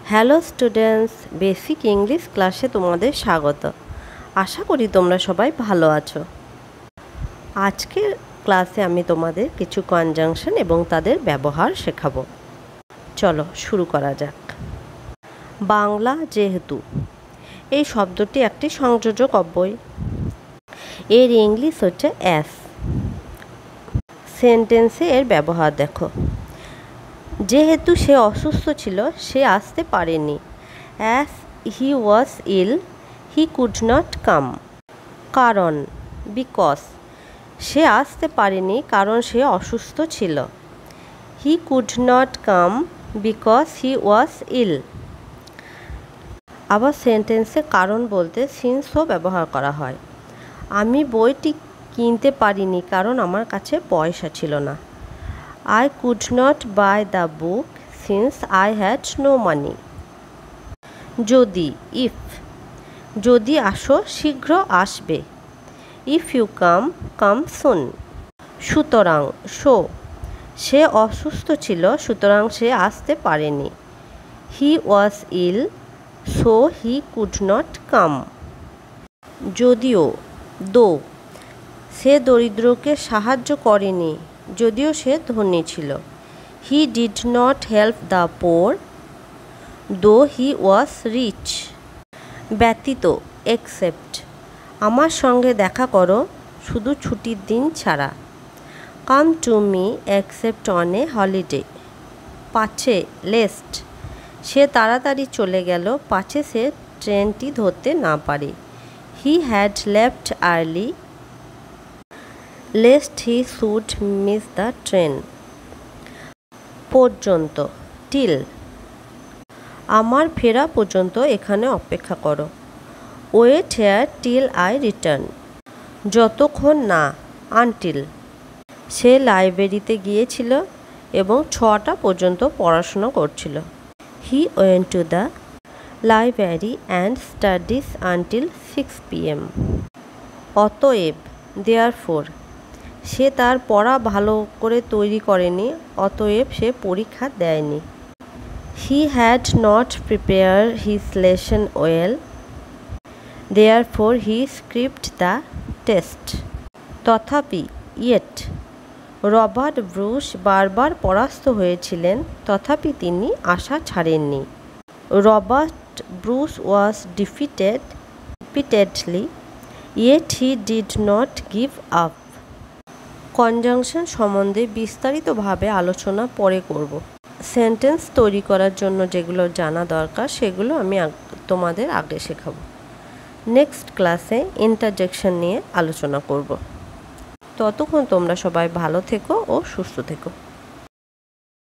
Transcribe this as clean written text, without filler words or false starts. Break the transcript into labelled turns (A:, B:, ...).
A: Hello students, basic English ক্লাসে তোমাদের স্বাগত। আশা করি তোমরা সবাই ভালো আছো। আজকের ক্লাসে আমি তোমাদের কিছু কনজাংশন এবং তাদের ব্যবহার শেখাবো। চলো শুরু করা যাক। বাংলা যেহেতু, এই শব্দটি একটি সংযোজক অব্যয়। এর ইংলিশ হচ্ছে অ্যাস। সেন্টেন্সে এর ব্যবহার দেখো। যেহেতু সে অসুস্থ ছিল, সে আসতে পারেনি। As he was ill, he could not come. কারণ, বিকজ, সে আসতে পারেনি কারণ সে অসুস্থ ছিল। He could not come because he was ill. আবার সেন্টেন্সে কারণ বলতে সিন্সও ব্যবহার করা হয়। আমি বইটি কিনতে পারিনি কারণ আমার কাছে পয়সা ছিল না। I could not buy the book since I had no money. যদি, if, যদি আসো শীঘ্র আসবে। If you come, come soon. সুতরাং, so, সে অসুস্থ ছিল সুতরাং সে আসতে পারেনি। He was ill, so he could not come. যদিও, though, সে দরিদ্রকে সাহায্য করেনি যদিও সে ধনী ছিল। হি did not help the poor দো হি ওয়াজ রিচ। ব্যতীত, এক্সেপ্ট, আমার সঙ্গে দেখা করো শুধু ছুটির দিন ছাড়া। Come to me except on a holiday. পাছে, লেস্ট, সে তাড়াতাড়ি চলে গেল পাছে সে ট্রেনটি ধরতে না পারে। He had left early lest he should miss the train. পর্যন্ত, till, আমার ফেরা পর্যন্ত এখানে অপেক্ষা করো। wait here till I return. যতক্ষণ না, until, সে লাইব্রেরিতে গিয়েছিল এবং 6টা পর্যন্ত পড়াশোনা করছিল। he went to the library and studies until 6 p.m. অতএব, therefore, সে তার পড়া ভালো করে তৈরি করেনি অতএব সে পরীক্ষা দেয়নি। He had not prepare his lesson well, therefore he skipped the test. তথাপি, ইয়েট, রবার্ট ব্রুস বারবার পরাস্ত হয়েছিলেন তথাপি তিনি আশা ছাড়েননি। Robert Bruce was defeated repeatedly, yet he did not give up. Conjunction সম্বন্ধে বিস্তারিতভাবে আলোচনা পরে করব। সেন্টেন্স তৈরি করার জন্য যেগুলো জানা দরকার সেগুলো আমি তোমাদের আগে শেখাবো। নেক্সট ক্লাসে ইন্টারজেকশন নিয়ে আলোচনা করব। ততক্ষণ তোমরা সবাই ভালো থেকো ও সুস্থ থেকো।